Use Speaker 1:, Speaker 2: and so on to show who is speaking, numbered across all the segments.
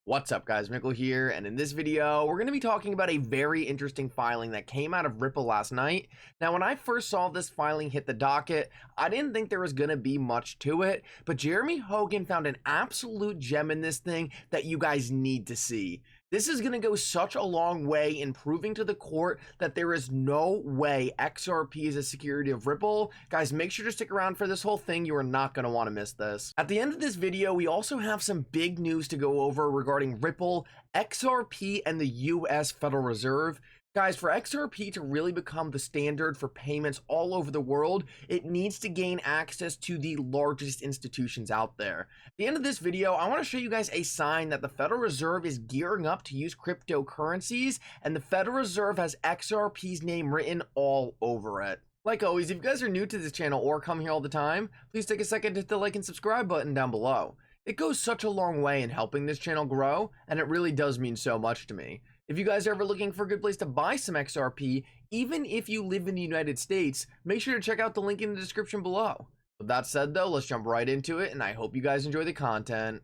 Speaker 1: What's up guys, Mickle here, and in this video we're going to be talking about a very interesting filing that came out of Ripple last night. Now when I first saw this filing hit the docket, I didn't think there was going to be much to it, but Jeremy Hogan found an absolute gem in this thing that you guys need to see. This is going to go such a long way in proving to the court that there is no way XRP is a security of Ripple. Guys, make sure to stick around for this whole thing. You are not going to want to miss this. At the end of this video, we also have some big news to go over regarding Ripple, XRP, and the US Federal Reserve. Guys, for XRP to really become the standard for payments all over the world, it needs to gain access to the largest institutions out there. At the end of this video, I want to show you guys a sign that the Federal Reserve is gearing up to use cryptocurrencies, and the Federal Reserve has XRP's name written all over it. Like always, if you guys are new to this channel or come here all the time, please take a second to hit the like and subscribe button down below. It goes such a long way in helping this channel grow, and it really does mean so much to me. If you guys are ever looking for a good place to buy some XRP, even if you live in the United States, make sure to check out the link in the description below. With that said though, let's jump right into it, and I hope you guys enjoy the content.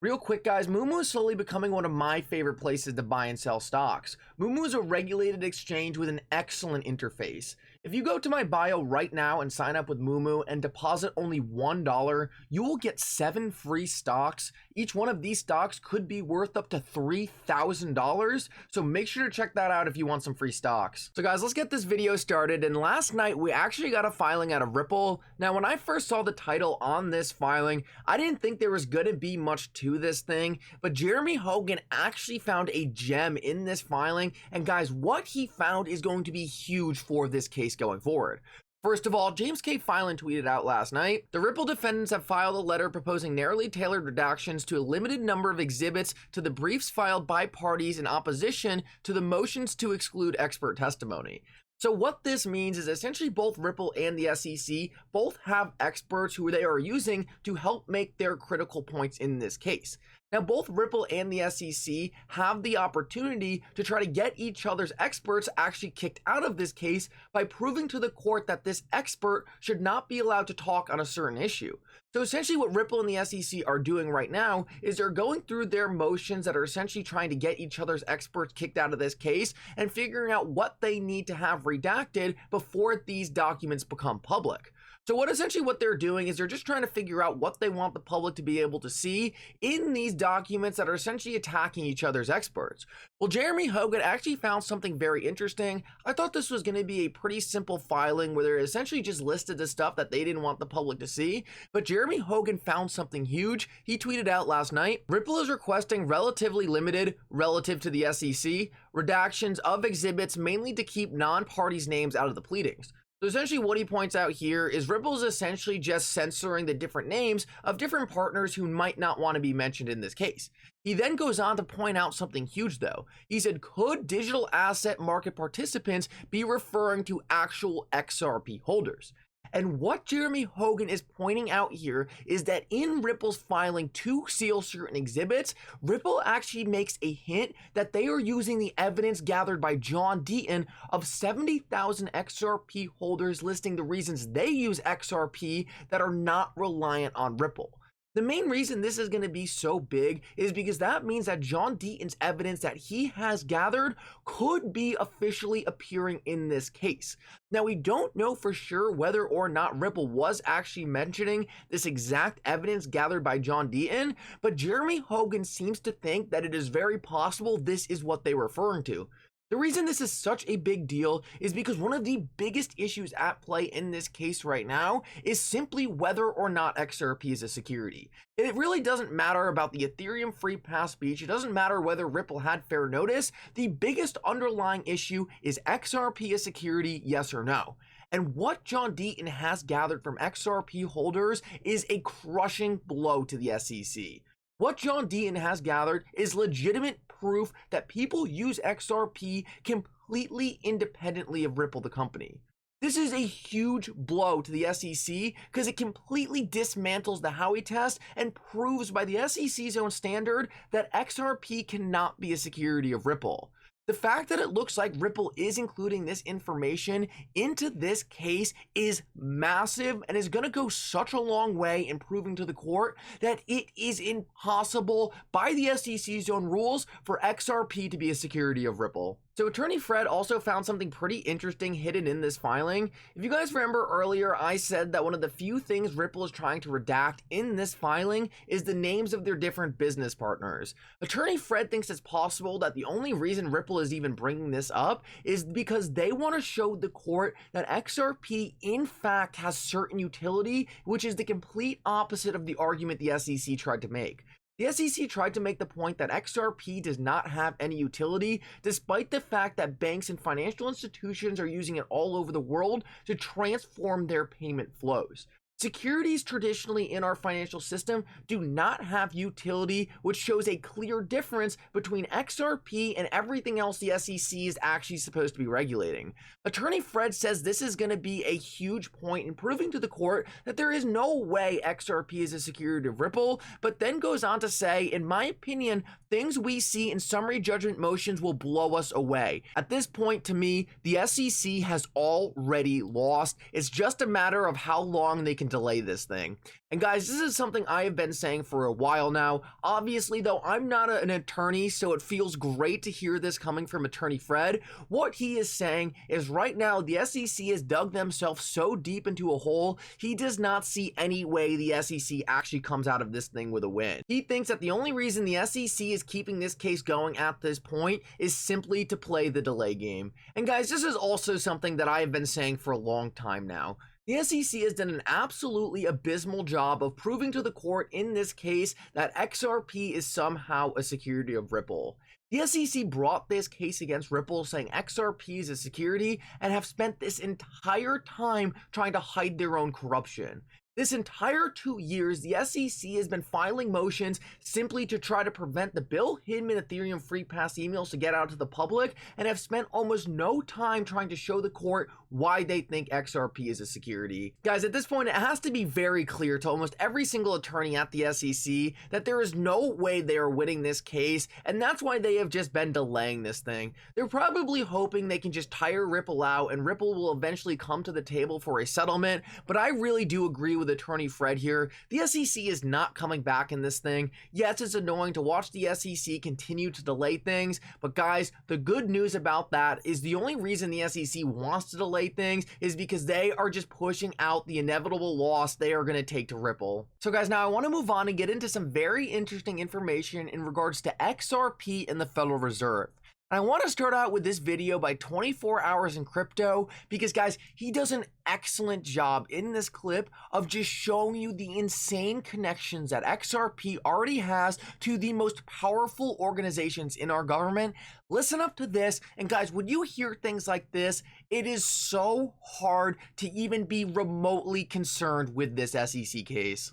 Speaker 1: Real quick guys, MOO-MOO is slowly becoming one of my favorite places to buy and sell stocks. MOO-MOO is a regulated exchange with an excellent interface. If you go to my bio right now and sign up with MOO-MOO and deposit only $1, you will get 7 free stocks. Each one of these stocks could be worth up to $3,000, so make sure to check that out if you want some free stocks. So guys, let's get this video started, and last night we actually got a filing out of Ripple. Now when I first saw the title on this filing, I didn't think there was gonna be much to this thing, but Jeremy Hogan actually found a gem in this filing, and guys, what he found is going to be huge for this case going forward. First of all, James K. Filan tweeted out last night, the Ripple defendants have filed a letter proposing narrowly tailored redactions to a limited number of exhibits to the briefs filed by parties in opposition to the motions to exclude expert testimony. So what this means is essentially both Ripple and the SEC both have experts who they are using to help make their critical points in this case. Now, both Ripple and the SEC have the opportunity to try to get each other's experts actually kicked out of this case by proving to the court that this expert should not be allowed to talk on a certain issue. So essentially what Ripple and the SEC are doing right now is they're going through their motions that are essentially trying to get each other's experts kicked out of this case and figuring out what they need to have redacted before these documents become public. So what they're doing is they're just trying to figure out what they want the public to be able to see in these documents that are essentially attacking each other's experts. Well, Jeremy Hogan actually found something very interesting. I thought this was going to be a pretty simple filing where they essentially just listed the stuff that they didn't want the public to see, but Jeremy Hogan found something huge. He tweeted out last night, Ripple is requesting relatively limited, relative to the SEC, redactions of exhibits mainly to keep non-parties' names out of the pleadings. So essentially what he points out here is Ripple is essentially just censoring the different names of different partners who might not want to be mentioned in this case. He then goes on to point out something huge though. He said, could digital asset market participants be referring to actual XRP holders? And what Jeremy Hogan is pointing out here is that in Ripple's filing to seal certain exhibits, Ripple actually makes a hint that they are using the evidence gathered by John Deaton of 70,000 XRP holders listing the reasons they use XRP that are not reliant on Ripple. The main reason this is going to be so big is because that means that John Deaton's evidence that he has gathered could be officially appearing in this case. Now, we don't know for sure whether or not Ripple was actually mentioning this exact evidence gathered by John Deaton, but Jeremy Hogan seems to think that it is very possible this is what they were referring to. The reason this is such a big deal is because one of the biggest issues at play in this case right now is simply whether or not XRP is a security. It really doesn't matter about the Ethereum free pass speech. It doesn't matter whether Ripple had fair notice. The biggest underlying issue is XRP a security, yes or no? And what John Deaton has gathered from XRP holders is a crushing blow to the SEC. What John Deaton has gathered is legitimate proof that people use XRP completely independently of Ripple, the company. This is a huge blow to the SEC because it completely dismantles the Howey test and proves by the SEC's own standard that XRP cannot be a security of Ripple. The fact that it looks like Ripple is including this information into this case is massive and is going to go such a long way in proving to the court that it is impossible by the SEC's own rules for XRP to be a security of Ripple. So Attorney Fred also found something pretty interesting hidden in this filing. If you guys remember earlier, I said that one of the few things Ripple is trying to redact in this filing is the names of their different business partners. Attorney Fred thinks it's possible that the only reason Ripple is even bringing this up is because they want to show the court that XRP in fact has certain utility, which is the complete opposite of the argument the SEC tried to make. The SEC tried to make the point that XRP does not have any utility, despite the fact that banks and financial institutions are using it all over the world to transform their payment flows. Securities traditionally in our financial system do not have utility, which shows a clear difference between XRP and everything else the SEC is actually supposed to be regulating. Attorney Fred says this is going to be a huge point in proving to the court that there is no way XRP is a security of Ripple, but then goes on to say, in my opinion, things we see in summary judgment motions will blow us away. At this point, to me, the SEC has already lost. It's just a matter of how long they can delay this thing. And guys, this is something I have been saying for a while now. Obviously, though, I'm not an attorney, so it feels great to hear this coming from Attorney Fred. What he is saying is right now, the SEC has dug themselves so deep into a hole, he does not see any way the SEC actually comes out of this thing with a win. He thinks that the only reason the SEC is keeping this case going at this point is simply to play the delay game. And guys, this is also something that I have been saying for a long time now. The SEC has done an absolutely abysmal job of proving to the court in this case that XRP is somehow a security of Ripple. The SEC brought this case against Ripple saying XRP is a security and have spent this entire time trying to hide their own corruption. This entire 2 years, the SEC has been filing motions simply to try to prevent the Bill Hinman Ethereum free pass emails to get out to the public, and have spent almost no time trying to show the court why they think XRP is a security. Guys, at this point, it has to be very clear to almost every single attorney at the SEC that there is no way they are winning this case, and that's why they have just been delaying this thing. They're probably hoping they can just tire Ripple out and Ripple will eventually come to the table for a settlement, but I really do agree with Attorney Fred here. The SEC is not coming back in this thing. Yes, it's annoying to watch the SEC continue to delay things, but guys, the good news about that is the only reason the SEC wants to delay things is because they are just pushing out the inevitable loss they are going to take to Ripple. So guys, now I want to move on and get into some very interesting information in regards to XRP and the Federal Reserve. And I want to start out with this video by 24 Hours in Crypto because, guys, he does an excellent job in this clip of just showing you the insane connections that XRP already has to the most powerful organizations in our government. Listen up to this, and guys, when you hear things like this, it is so hard to even be remotely concerned with this SEC case.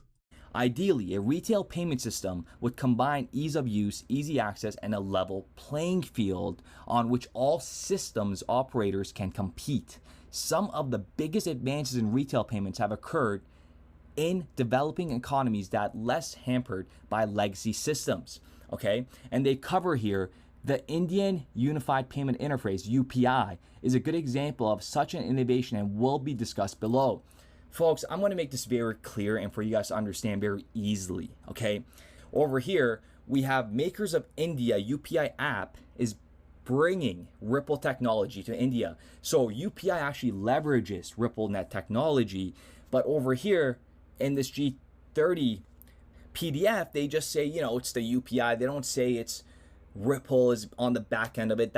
Speaker 2: Ideally, a retail payment system would combine ease of use, easy access, and a level playing field on which all systems operators can compete. Some of the biggest advances in retail payments have occurred in developing economies that are less hampered by legacy systems. Okay, and they cover here the Indian Unified Payment Interface, UPI, is a good example of such an innovation and will be discussed below. Folks, I'm going to make this very clear and for you guys to understand very easily, okay? Over here, we have Makers of India UPI app is bringing Ripple technology to India. So UPI actually leverages RippleNet technology, but over here in this G30 PDF, they just say, you know, it's the UPI. They don't say it's Ripple is on the back end of it.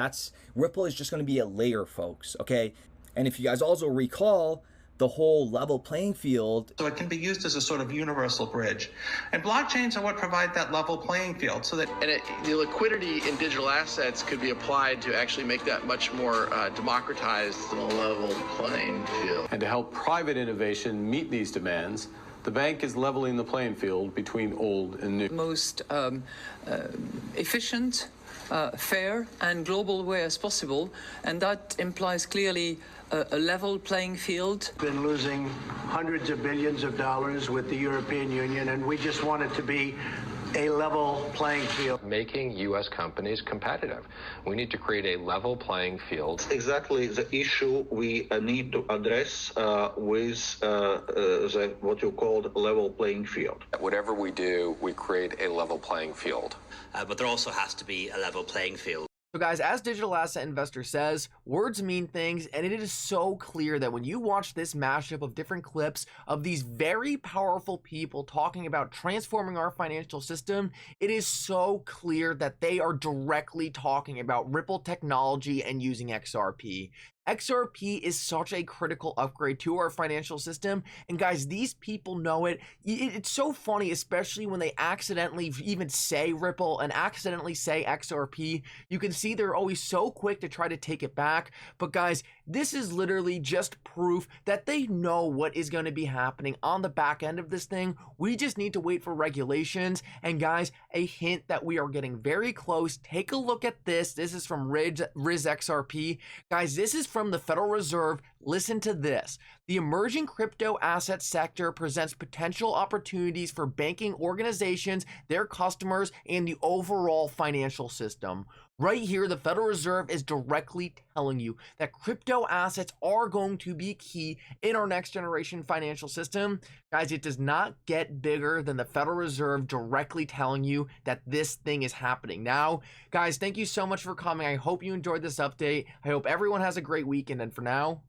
Speaker 2: Ripple is just going to be a layer, folks, okay? And if you guys also recall, the whole level playing field.
Speaker 3: So it can be used as a sort of universal bridge. And blockchains are what provide that level playing field so that...
Speaker 4: And the liquidity in digital assets could be applied to actually make that much more democratized.
Speaker 5: The level playing field.
Speaker 6: And to help private innovation meet these demands, the bank is leveling the playing field between old and new.
Speaker 7: Most efficient, fair, and global way as possible, and that implies clearly a level playing field.
Speaker 8: Been losing hundreds of billions of dollars with the European Union, and we just want it to be
Speaker 5: a level playing field.
Speaker 8: Making U.S. companies competitive. We need to create a level playing field.
Speaker 9: Exactly the issue we need to address with what you call level playing field.
Speaker 8: Whatever we do, we create a level playing field.
Speaker 10: But there also has to be a level playing field.
Speaker 1: So guys, as Digital Asset Investor says, words mean things, and it is so clear that when you watch this mashup of different clips of these very powerful people talking about transforming our financial system, it is so clear that they are directly talking about Ripple technology and using XRP. XRP is such a critical upgrade to our financial system, and guys, these people know it. It's so funny, especially when they accidentally even say Ripple and accidentally say XRP. You can see they're always so quick to try to take it back, but guys, this is literally just proof that they know what is going to be happening on the back end of this thing. We just need to wait for regulations, and guys, a hint that we are getting very close. Take a look at this. This is from Riz XRP. Guys, this is from the Federal Reserve. Listen to this. The emerging crypto asset sector presents potential opportunities for banking organizations, their customers, and the overall financial system. Right here, the Federal Reserve is directly telling you that crypto assets are going to be key in our next generation financial system. Guys, it does not get bigger than the Federal Reserve directly telling you that this thing is happening. Now, guys, thank you so much for coming. I hope you enjoyed this update. I hope everyone has a great weekend. And for now,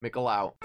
Speaker 1: Mickle out.